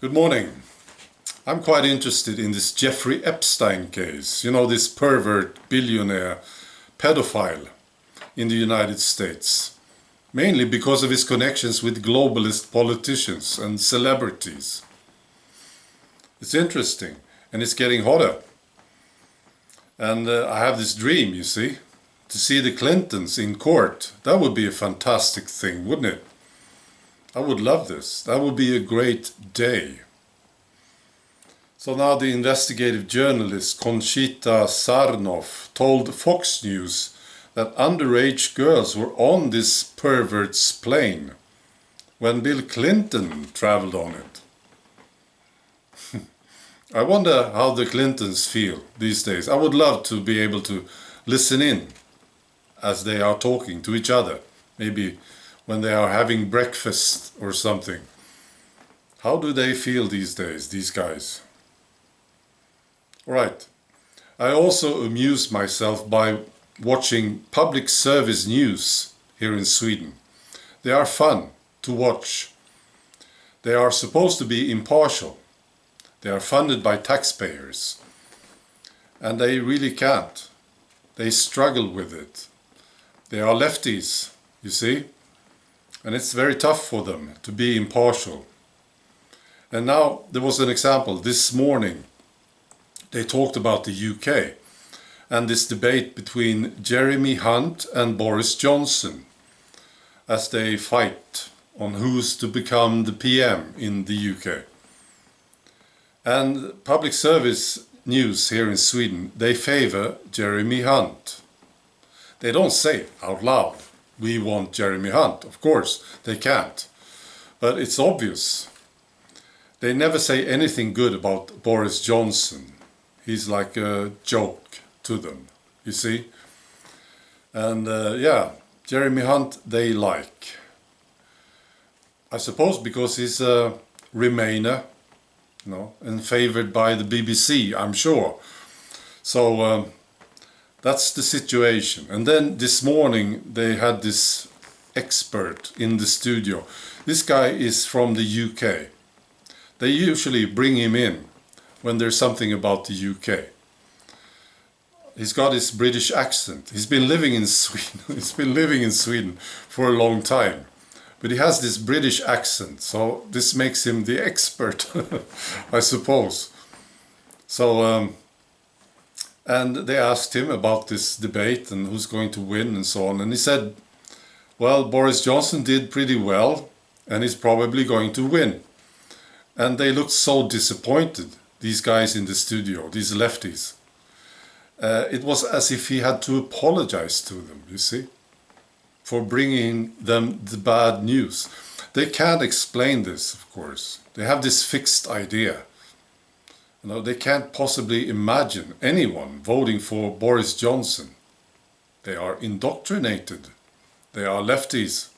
Good morning. I'm quite interested in this Jeffrey Epstein case. You know, this pervert, billionaire, pedophile in the United States. Mainly because of his connections with globalist politicians and celebrities. It's interesting, and it's getting hotter. And I have this dream, you see, to see the Clintons in court. That would be a fantastic thing, wouldn't it? I would love this. That would be a great day. So now the investigative journalist Conchita Sarnoff told Fox News that underage girls were on this pervert's plane when Bill Clinton traveled on it. I wonder how the Clintons feel these days. I would love to be able to listen in as they are talking to each other. Maybe when they are having breakfast or something. How do they feel these days, these guys? Right. I also amuse myself by watching public service news here in Sweden. They are fun to watch. They are supposed to be impartial. They are funded by taxpayers. And they really can't. They struggle with it. They are lefties, you see? And it's very tough for them to be impartial. And now there was an example this morning. They talked about the UK and this debate between Jeremy Hunt and Boris Johnson as they fight on who's to become the PM in the UK. And public service news here in Sweden, they favor Jeremy Hunt. They don't say it out loud. We want Jeremy Hunt, of course, they can't. But it's obvious. They never say anything good about Boris Johnson. He's like a joke to them, you see. And yeah, Jeremy Hunt they like. I suppose because he's a Remainer, you know, and favored by the BBC, I'm sure. So that's the situation. And then this morning they had this expert in the studio. This guy is from the UK. They usually bring him in when there's something about the UK. He's got his British accent. He's been living in Sweden. He's been living in Sweden for a long time. But he has this British accent, so this makes him the expert, I suppose. So and they asked him about this debate and who's going to win and so on. And he said, well, Boris Johnson did pretty well and he's probably going to win. And they looked so disappointed, these guys in the studio, these lefties. It was as if he had to apologize to them, you see, for bringing them the bad news. They can't explain this, of course. They have this fixed idea. You know, they can't possibly imagine anyone voting for Boris Johnson. They are indoctrinated. They are lefties.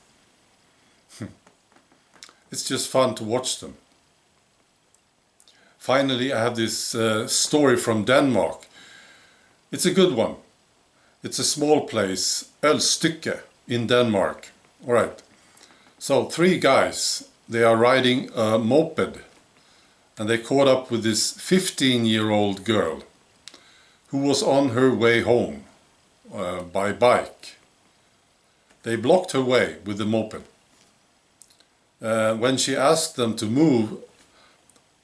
It's just fun to watch them. Finally, I have this story from Denmark. It's a good one. It's a small place, Ølstykke, in Denmark. All right. So 3 guys, they are riding a moped. And they caught up with this 15-year-old girl who was on her way home by bike. They blocked her way with the moped. When she asked them to move,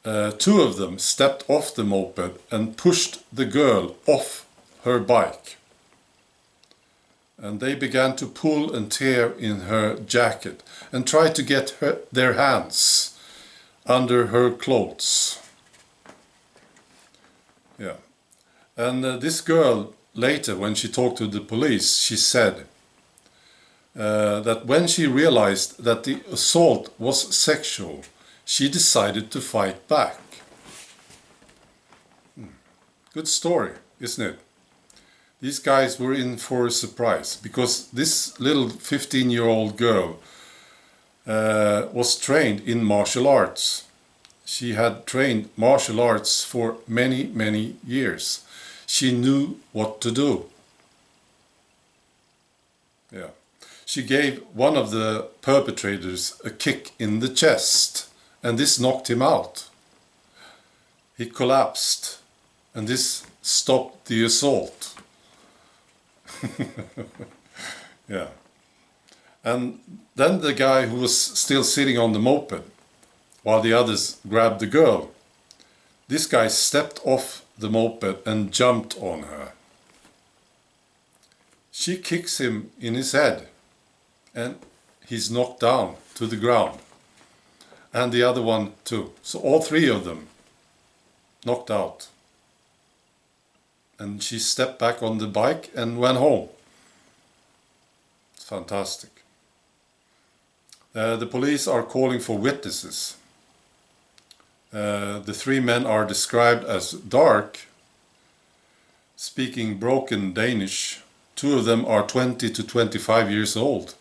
2 of them stepped off the moped and pushed the girl off her bike. And they began to pull and tear in her jacket and try to get their hands under her clothes. Yeah. And this girl later, when she talked to the police, she said that when she realized that the assault was sexual, she decided to fight back. Good story, isn't it? These guys were in for a surprise because this little 15-year-old girl was trained in martial arts. She had trained martial arts for many, many years. She knew what to do. Yeah. She gave one of the perpetrators a kick in the chest, and this knocked him out. He collapsed, and this stopped the assault. Yeah. And then the guy who was still sitting on the moped, while the others grabbed the girl, this guy stepped off the moped and jumped on her. She kicks him in his head, and he's knocked down to the ground. And the other one too. So all three of them knocked out. And she stepped back on the bike and went home. It's fantastic. The police are calling for witnesses. The three men are described as dark, speaking broken Danish. Two of them are 20 to 25 years old.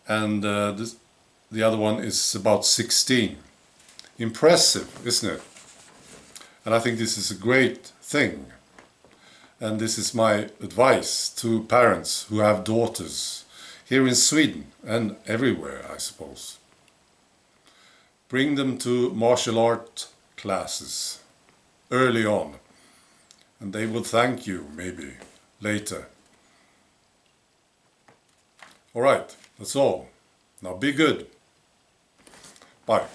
And the other one is about 16. Impressive, isn't it? And I think this is a great thing. And this is my advice to parents who have daughters here in Sweden and everywhere, I suppose. Bring them to martial art classes early on, and they will thank you maybe later. All right, that's all. Now be good. Bye.